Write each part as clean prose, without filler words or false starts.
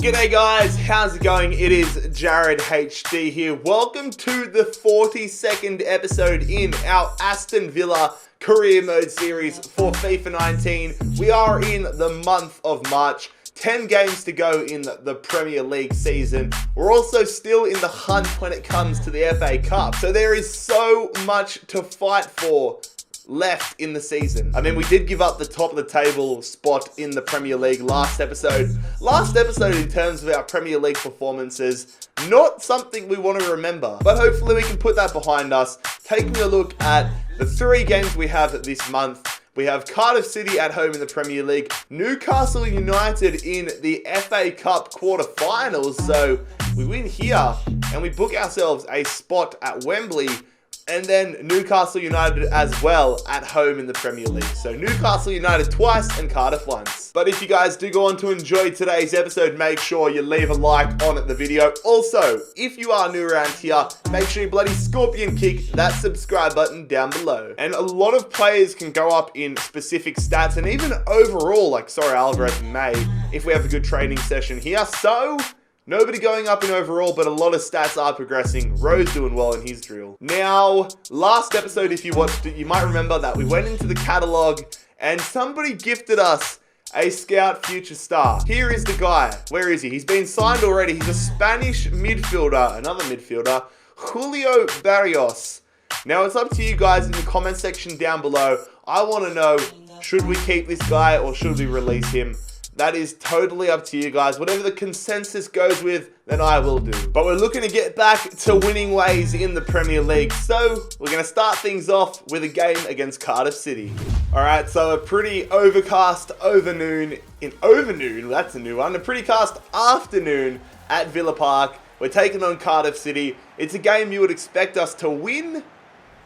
G'day guys, how's it going? It is JarradHD here. Welcome to the 42nd episode in our Aston Villa Career Mode series for FIFA 19. We are in the month of March. 10 games to go in the Premier League season. We're also still in the hunt when it comes to the FA Cup. So there is so much to fight for left in the season. I mean, we did give up the top of the table spot in the Premier League last episode. Last episode in terms of our Premier League performances, not something we want to remember. But hopefully we can put that behind us. Taking a look at the 3 games we have this month. We have Cardiff City at home in the Premier League, Newcastle United in the FA Cup quarterfinals. So we win here and we book ourselves a spot at Wembley, and then Newcastle United as well at home in the Premier League. So Newcastle United twice and Cardiff once. But if you guys do go on to enjoy today's episode, make sure you leave a like on the video. Also, if you are new around here, make sure you bloody scorpion kick that subscribe button down below. And a lot of players can go up in specific stats and even overall, like Sorry Alvarez May, if we have a good training session here. So nobody going up in overall, but a lot of stats are progressing. Rose doing well in his drill. Now, last episode, if you watched it, you might remember that we went into the catalog and somebody gifted us a Scout Future Star. Here is the guy. Where is he? He's been signed already. He's a Spanish midfielder, another midfielder, Julio Barrios. Now, it's up to you guys in the comment section down below. I want to know, should we keep this guy or should we release him? That is totally up to you guys. Whatever the consensus goes with, then I will do. But we're looking to get back to winning ways in the Premier League. So we're going to start things off with a game against Cardiff City. All right, so a pretty overcast overnoon, that's a new one. A pretty cast afternoon at Villa Park. We're taking on Cardiff City. It's a game you would expect us to win,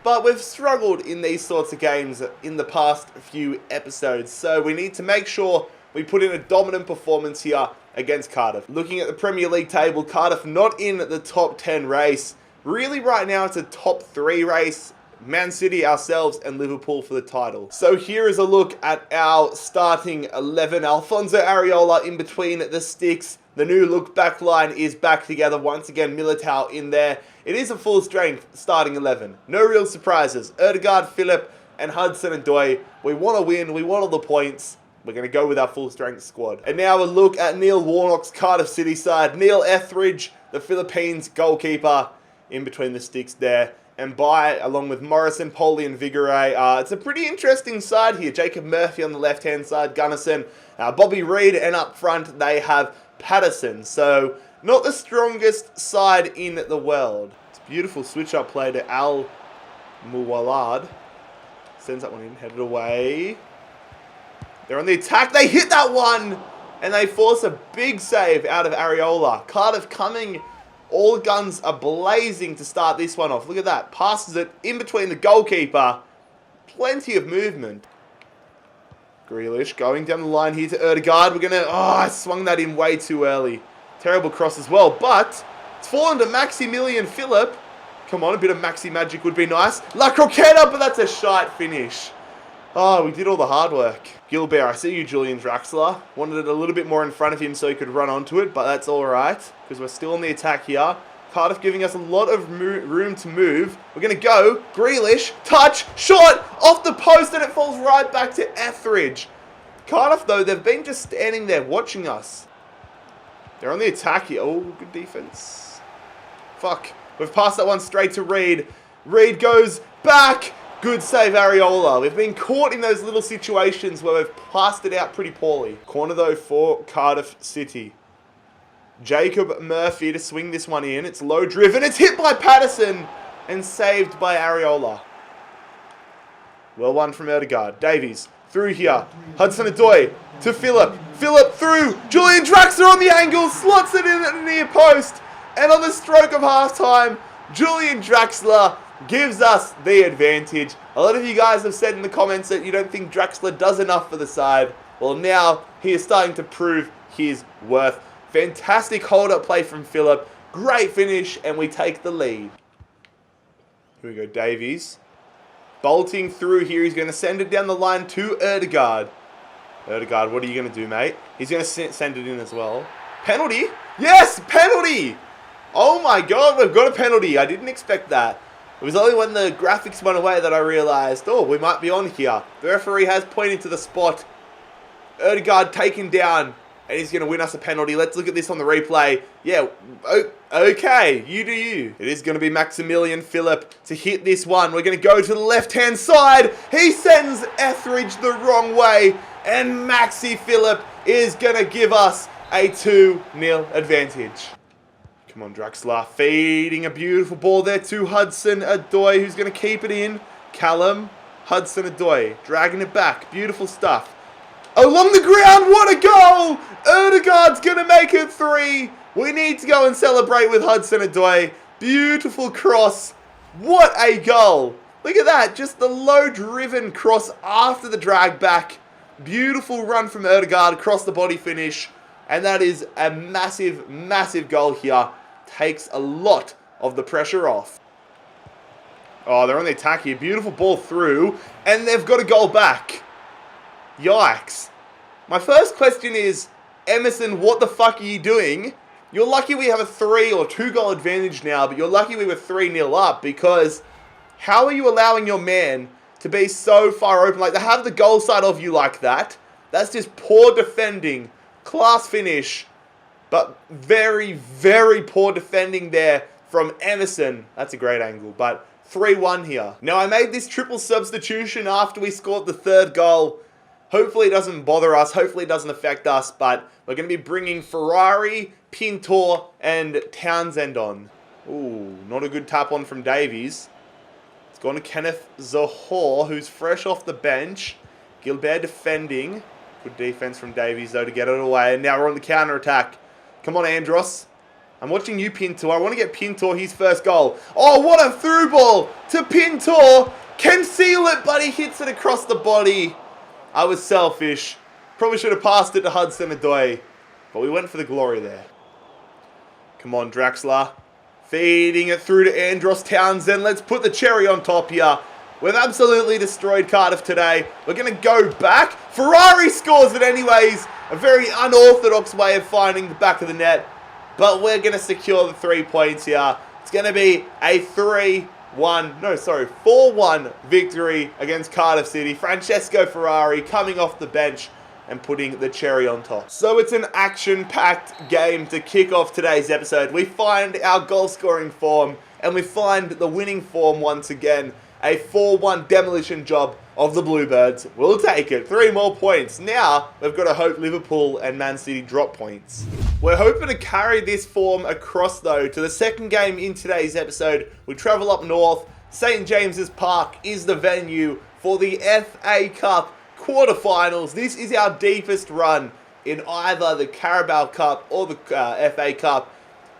but we've struggled in these sorts of games in the past few episodes. So we need to make sure we put in a dominant performance here against Cardiff. Looking at the Premier League table, Cardiff not in the top 10 race. Really right now it's a top 3 race. Man City, ourselves, and Liverpool for the title. So here is a look at our starting 11. Alfonso Areola in between the sticks. The new look back line is back together. Once again, Militao in there. It is a full strength starting 11. No real surprises. Odegaard, Philip, and Hudson-Odoi. We want to win. We want all the points. We're going to go with our full-strength squad. And now a look at Neil Warnock's Cardiff City side. Neil Etheridge, the Philippines goalkeeper, in between the sticks there. And along with Morrison, Poli, and Vigouret. It's a pretty interesting side here. Jacob Murphy on the left-hand side, Gunnison, Bobby Reid, and up front they have Patterson. So not the strongest side in the world. It's a beautiful switch-up play to Al Muwalad. Sends that one in, headed away. They're on the attack. They hit that one, and they force a big save out of Areola. Cardiff coming, all guns are blazing to start this one off. Look at that. Passes it in between the goalkeeper. Plenty of movement. Grealish going down the line here to Odegaard. We're going to... I swung that in way too early. Terrible cross as well, but it's fallen to Maximilian Philip. Come on, a bit of Maxi magic would be nice. La Croqueta, but that's a shite finish. Oh, we did all the hard work. Gilbert, I see you, Julian Draxler. Wanted it a little bit more in front of him so he could run onto it, but that's all right, because we're still on the attack here. Cardiff giving us a lot of room to move. We're going to go. Grealish, touch, shot, off the post, and it falls right back to Etheridge. Cardiff, though, they've been just standing there watching us. They're on the attack here. Oh, good defense. Fuck. We've passed that one straight to Reid. Reid goes back. Good save, Areola. We've been caught in those little situations where we've passed it out pretty poorly. Corner, though, for Cardiff City. Jacob Murphy to swing this one in. It's low driven. It's hit by Patterson and saved by Areola. Well won from Odegaard. Davies through here. Hudson-Odoi to Philip. Philip through. Julian Draxler on the angle. Slots it in at the near post. And on the stroke of halftime, Julian Draxler gives us the advantage. A lot of you guys have said in the comments that you don't think Draxler does enough for the side. Well, now he is starting to prove his worth. Fantastic hold-up play from Philip. Great finish, and we take the lead. Here we go, Davies. Bolting through here. He's going to send it down the line to Odegaard. Odegaard, what are you going to do, mate? He's going to send it in as well. Penalty? Yes, penalty! Oh my god, we've got a penalty. I didn't expect that. It was only when the graphics went away that I realised, oh, we might be on here. The referee has pointed to the spot. Ødegaard taken down, and he's going to win us a penalty. Let's look at this on the replay. Yeah, okay, you do you. It is going to be Maximilian Philip to hit this one. We're going to go to the left-hand side. He sends Etheridge the wrong way, and Maxi Philip is going to give us a 2-0 advantage. Come on, Draxler, feeding a beautiful ball there to Hudson-Odoi, who's going to keep it in. Callum, Hudson-Odoi, dragging it back. Beautiful stuff. Along the ground, what a goal! Ødegaard's going to make it 3. We need to go and celebrate with Hudson-Odoi. Beautiful cross. What a goal. Look at that, just the low-driven cross after the drag back. Beautiful run from Ødegaard across the body finish. And that is a massive, massive goal here. Takes a lot of the pressure off. Oh, they're on the attack here. Beautiful ball through. And they've got a goal back. Yikes. My first question is, Emerson, what the fuck are you doing? You're lucky we have a 3 or 2 goal advantage now, but you're lucky we were 3-0 up, because how are you allowing your man to be so far open? Like, to have the goal side of you like that, that's just poor defending. Class finish, but very, very poor defending there from Emerson. That's a great angle, but 3-1 here. Now, I made this triple substitution after we scored the 3rd goal. Hopefully it doesn't bother us. Hopefully it doesn't affect us, but we're going to be bringing Ferrari, Pintor, and Townsend on. Ooh, not a good tap on from Davies. It's gone to Kenneth Zohor, who's fresh off the bench. Gilbert defending. Good defense from Davies, though, to get it away. And now we're on the counter-attack. Come on, Andros. I'm watching you, Pintor. I want to get Pintor his first goal. Oh, what a through ball to Pintor. Can seal it, but he hits it across the body. I was selfish. Probably should have passed it to Hudson-Odoi. But we went for the glory there. Come on, Draxler. Feeding it through to Andros Townsend. Let's put the cherry on top here. We've absolutely destroyed Cardiff today. We're going to go back. Ferrari scores it anyways. A very unorthodox way of finding the back of the net. But we're going to secure the 3 points here. It's going to be a 4-1 victory against Cardiff City. Francesco Ferrari coming off the bench and putting the cherry on top. So it's an action-packed game to kick off today's episode. We find our goal-scoring form, and we find the winning form once again. A 4-1 demolition job of the Bluebirds. We'll take it. 3 more points. Now, we've got to hope Liverpool and Man City drop points. We're hoping to carry this form across, though, to the second game in today's episode. We travel up north. St. James's Park is the venue for the FA Cup quarterfinals. This is our deepest run in either the Carabao Cup or the FA Cup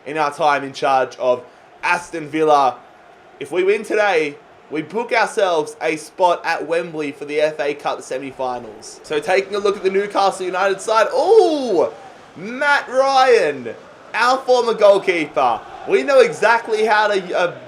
in our time in charge of Aston Villa. If we win today, we book ourselves a spot at Wembley for the FA Cup semi-finals. So taking a look at the Newcastle United side. Oh, Matt Ryan, our former goalkeeper. We know exactly how to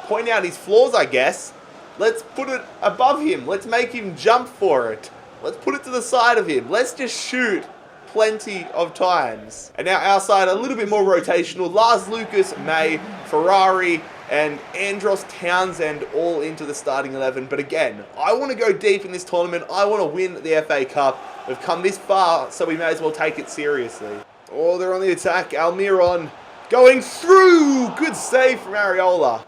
point out his flaws, I guess. Let's put it above him. Let's make him jump for it. Let's put it to the side of him. Let's just shoot plenty of times. And now our side, a little bit more rotational. Lars Lucas, May, Ferrari, and Andros Townsend all into the starting 11. But again, I want to go deep in this tournament. I want to win the FA Cup. We've come this far, so we may as well take it seriously. Oh, they're on the attack. Almiron going through. Good save from Areola.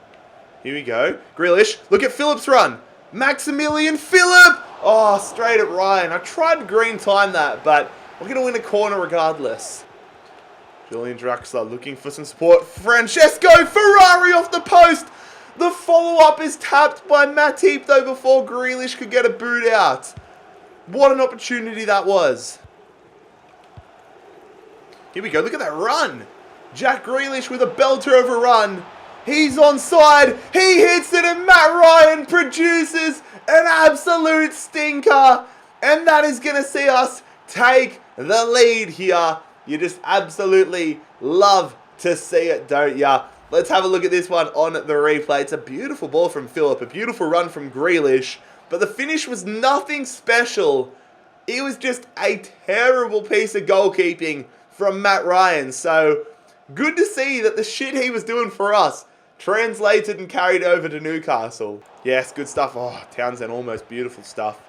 Here we go. Grealish. Look at Phillips' run. Maximilian Philip. Oh, straight at Ryan. I tried to green time that, but we're going to win a corner regardless. Julian Draxler looking for some support. Francesco Ferrari off the post. The follow-up is tapped by Matip, though, before Grealish could get a boot out. What an opportunity that was. Here we go. Look at that run. Jack Grealish with a belter of a run. He's onside. He hits it, and Matt Ryan produces an absolute stinker. And that is going to see us take the lead here. You just absolutely love to see it, don't ya? Let's have a look at this one on the replay. It's a beautiful ball from Philip, a beautiful run from Grealish, but the finish was nothing special. It was just a terrible piece of goalkeeping from Matt Ryan. So, good to see that the shit he was doing for us translated and carried over to Newcastle. Yes, good stuff. Oh, Townsend, almost beautiful stuff.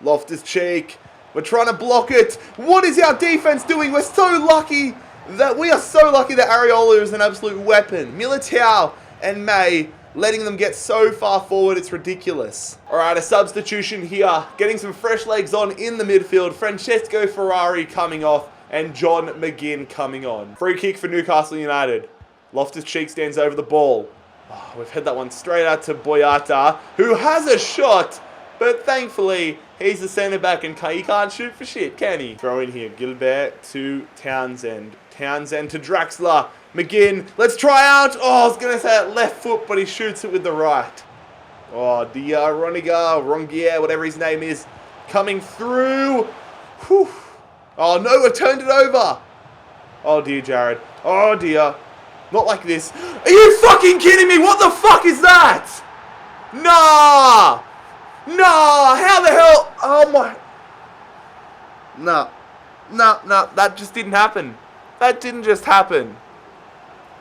Loftus-Cheek. We're trying to block it. What is our defense doing? We are so lucky that Areola is an absolute weapon. Militao and May letting them get so far forward, it's ridiculous. All right, a substitution here. Getting some fresh legs on in the midfield. Francesco Ferrari coming off and John McGinn coming on. Free kick for Newcastle United. Loftus-Cheek stands over the ball. Oh, we've had that one straight out to Boyata, who has a shot, but thankfully, he's the centre-back and he can't shoot for shit, can he? Throw in here. Gilbert to Townsend. Townsend to Draxler. McGinn, let's try out. Oh, I was going to say it left foot, but he shoots it with the right. Oh, Rongier, whatever his name is, coming through. Whew. Oh, no, we've turned it over. Oh, dear, Jared. Oh, dear. Not like this. Are you fucking kidding me? What the fuck is that? Nah. Nah, how the hell? Oh, my. No, that just didn't happen. That didn't just happen.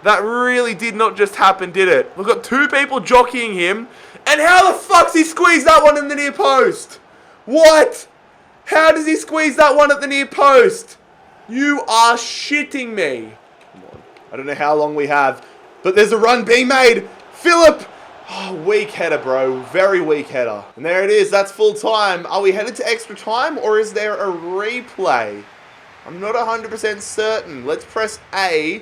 That really did not just happen, did it? We've got two people jockeying him. And how the fuck's he squeezed that one in the near post? What? How does he squeeze that one at the near post? You are shitting me. Come on. I don't know how long we have. But there's a run being made. Philip. Oh, weak header, bro. Very weak header. And there it is. That's full time. Are we headed to extra time or is there a replay? I'm not 100% certain. Let's press A.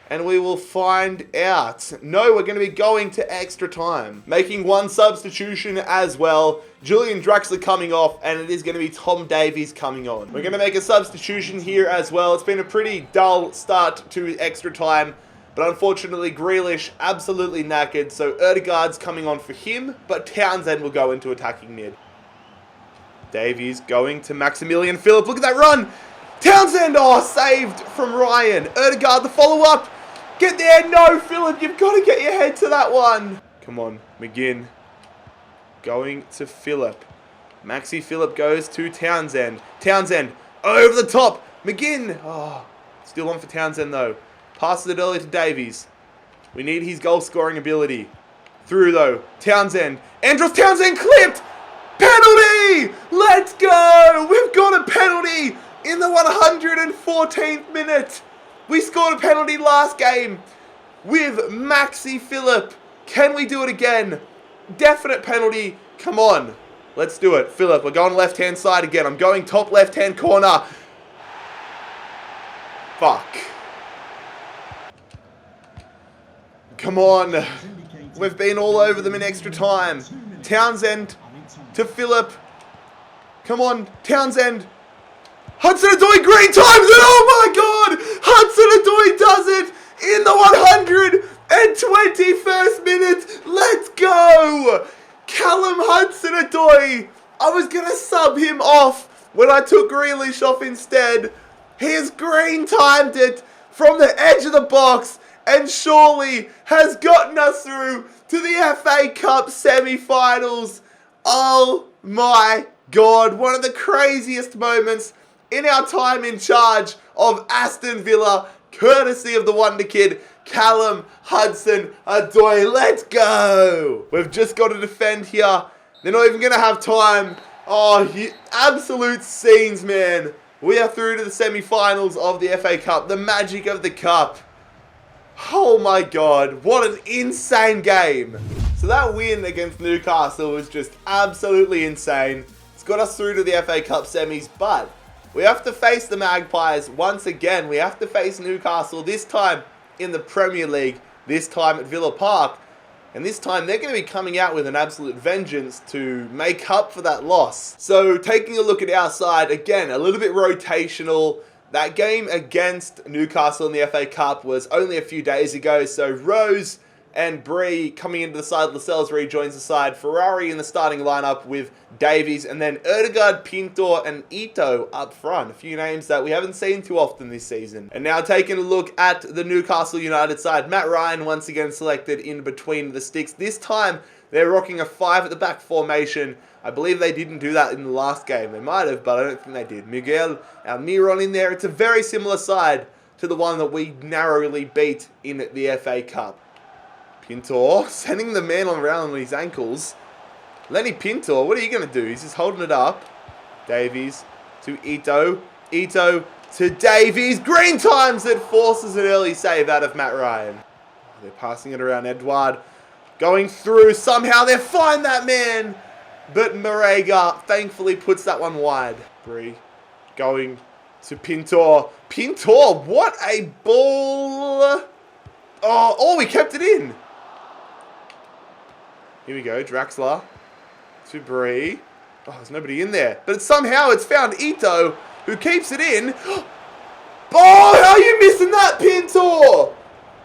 And we will find out. No, we're going to be going to extra time. Making one substitution as well. Julian Draxler coming off, and it is going to be Tom Davies coming on. We're going to make a substitution here as well. It's been a pretty dull start to extra time, but unfortunately Grealish absolutely knackered, so Erdegaard's coming on for him, but Townsend will go into attacking mid. Davies going to Maximilian Philip. Look at that run! Townsend, oh, saved from Ryan. Erdegaard, the follow-up. Get there. No, Philip, you've got to get your head to that one. Come on, McGinn. Going to Philip. Maxi Philip goes to Townsend. Townsend, over the top. McGinn. Oh, still on for Townsend, though. Passes it early to Davies. We need his goal-scoring ability. Through, though. Townsend. Andros Townsend clipped. Penalty! Let's go! We've got a penalty in the 114th minute. We scored a penalty last game with Maxi Philip. Can we do it again? Definite penalty. Come on. Let's do it. Philip, we're going left-hand side again. I'm going top left-hand corner. Fuck. Come on. We've been all over them in extra time. Townsend to Philip. Come on, Townsend. Hudson-Odoi, green times it! Oh my god! Hudson-Odoi does it in the 121st minute! Let's go! Callum Hudson-Odoi! I was going to sub him off when I took Grealish off instead. He has green timed it from the edge of the box and surely has gotten us through to the FA Cup semi-finals. Oh my god, one of the craziest moments in our time in charge of Aston Villa, courtesy of the wonder kid, Callum Hudson-Odoi. Let's go! We've just got to defend here. They're not even going to have time. Oh, absolute scenes, man. We are through to the semi-finals of the FA Cup, the magic of the cup. Oh my god, what an insane game. So that win against Newcastle was just absolutely insane. It's got us through to the FA Cup semis, but we have to face the Magpies once again. We have to face Newcastle, this time in the Premier League, this time at Villa Park. And this time they're going to be coming out with an absolute vengeance to make up for that loss. So taking a look at our side, again, a little bit rotational. That game against Newcastle in the FA Cup was only a few days ago. So Rose and Bree coming into the side. Lascelles rejoins the side. Ferrari in the starting lineup with Davies. And then Erdegaard, Pintor and Ito up front. A few names that we haven't seen too often this season. And now taking a look at the Newcastle United side. Matt Ryan once again selected in between the sticks. This time They're rocking a 5 at the back formation. I believe they didn't do that in the last game. They might have, but I don't think they did. Miguel Almiron in there. It's a very similar side to the one that we narrowly beat in the FA Cup. Pintor sending the man around on his ankles. Lenny Pintor, what are you going to do? He's just holding it up. Davies to Ito. Ito to Davies. Green times it, forces an early save out of Matt Ryan. They're passing it around. Edouard going through. Somehow they find that man. But Marega thankfully puts that one wide. Bree going to Pintor. Pintor, what a ball. Oh, we kept it in. Here we go, Draxler to Bree. Oh, there's nobody in there. But somehow it's found Ito, who keeps it in. Oh, how are you missing that, Pintor?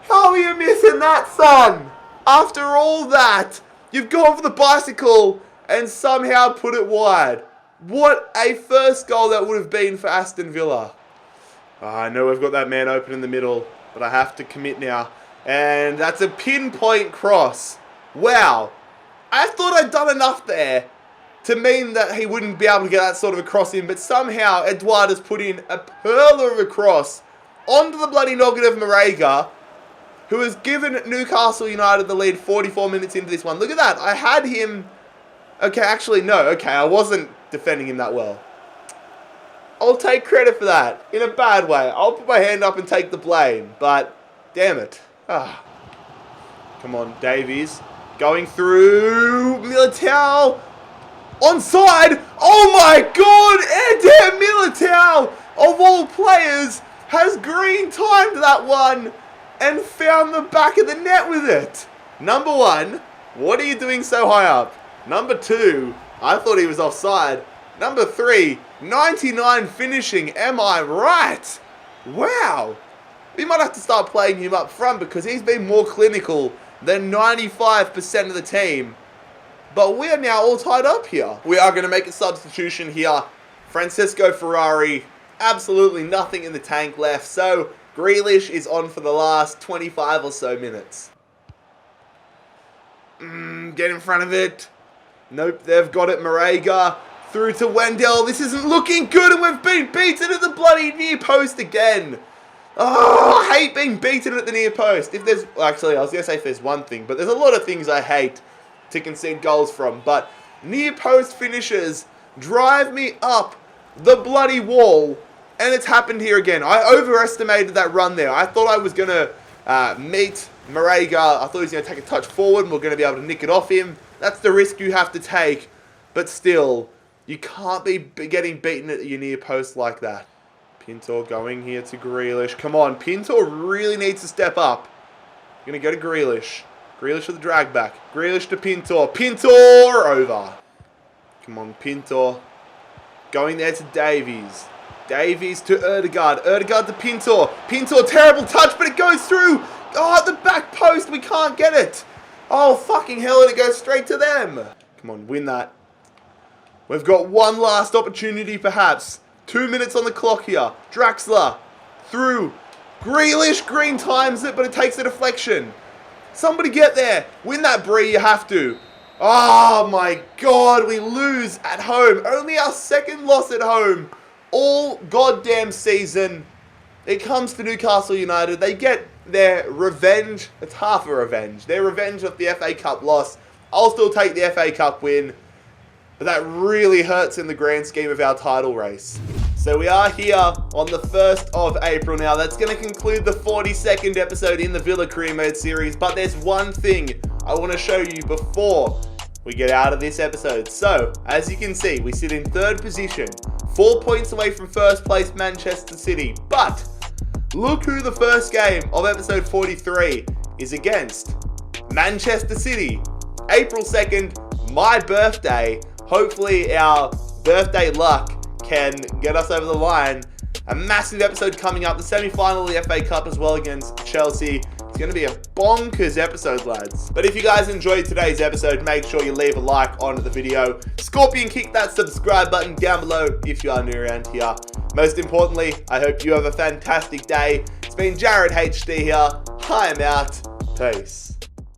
How are you missing that, son? After all that, you've gone for the bicycle and somehow put it wide. What a first goal that would have been for Aston Villa. I know we've got that man open in the middle, but I have to commit now. And that's a pinpoint cross. Wow. I thought I'd done enough there to mean that he wouldn't be able to get that sort of a cross in, but somehow Edouard has put in a pearler of a cross onto the bloody noggin of Marega, who has given Newcastle United the lead 44 minutes into this one. Look at that. I had him... Okay, actually, no. Okay, I wasn't defending him that well. I'll take credit for that in a bad way. I'll put my hand up and take the blame, but damn it. Come on, Davies. Going through Militao. Onside. Oh my God. Eder Militao, of all players, has green timed that one and found the back of the net with it. Number one, what are you doing so high up? Number two, I thought he was offside. Number three, 99 finishing. Am I right? Wow. We might have to start playing him up front because he's been more clinical than 95% of the team. But we are now all tied up here. We are going to make a substitution here. Francesco Ferrari, absolutely nothing in the tank left. So Grealish is on for the last 25 or so minutes. Get in front of it. Nope, they've got it. Marega through to Wendell. This isn't looking good, and we've been beaten at the bloody near post again. Oh, I hate being beaten at the near post. If there's... Actually, I was going to say if there's one thing, but there's a lot of things I hate to concede goals from. But near post finishes drive me up the bloody wall, and it's happened here again. I overestimated that run there. I thought I was going to meet Marega. I thought he was going to take a touch forward, and we're going to be able to nick it off him. That's the risk you have to take. But still, you can't be getting beaten at your near post like that. Pintor going here to Grealish. Come on, Pintor really needs to step up. Going to go to Grealish. Grealish with the drag back. Grealish to Pintor. Pintor over. Come on, Pintor. Going there to Davies. Davies to Erdegaard. Erdegaard to Pintor. Pintor, terrible touch, but it goes through. Oh, at the back post, we can't get it. Oh, fucking hell, and it goes straight to them. Come on, win that. We've got one last opportunity, perhaps. 2 minutes on the clock here. Draxler through. Grealish, green times it, but it takes a deflection. Somebody get there. Win that, Bree, you have to. Oh, my God, we lose at home. Only our second loss at home all goddamn season. It comes to Newcastle United. They get their revenge. It's half a revenge. Their revenge of the FA Cup loss. I'll still take the FA Cup win. But that really hurts in the grand scheme of our title race. So we are here on the 1st of April now. That's going to conclude the 42nd episode in the Villa Career Mode series. But there's one thing I want to show you before we get out of this episode. So, as you can see, we sit in 3rd position. 4 points away from 1st place Manchester City. But look who the first game of episode 43 is against. Manchester City. April 2nd, my birthday. Hopefully our birthday luck can get us over the line. A massive episode coming up. The semi-final of the FA Cup as well against Chelsea. It's going to be a bonkers episode, lads. But if you guys enjoyed today's episode, make sure you leave a like on the video. Scorpion, kick that subscribe button down below if you are new around here. Most importantly, I hope you have a fantastic day. It's been JarradHD here. I am out. Peace.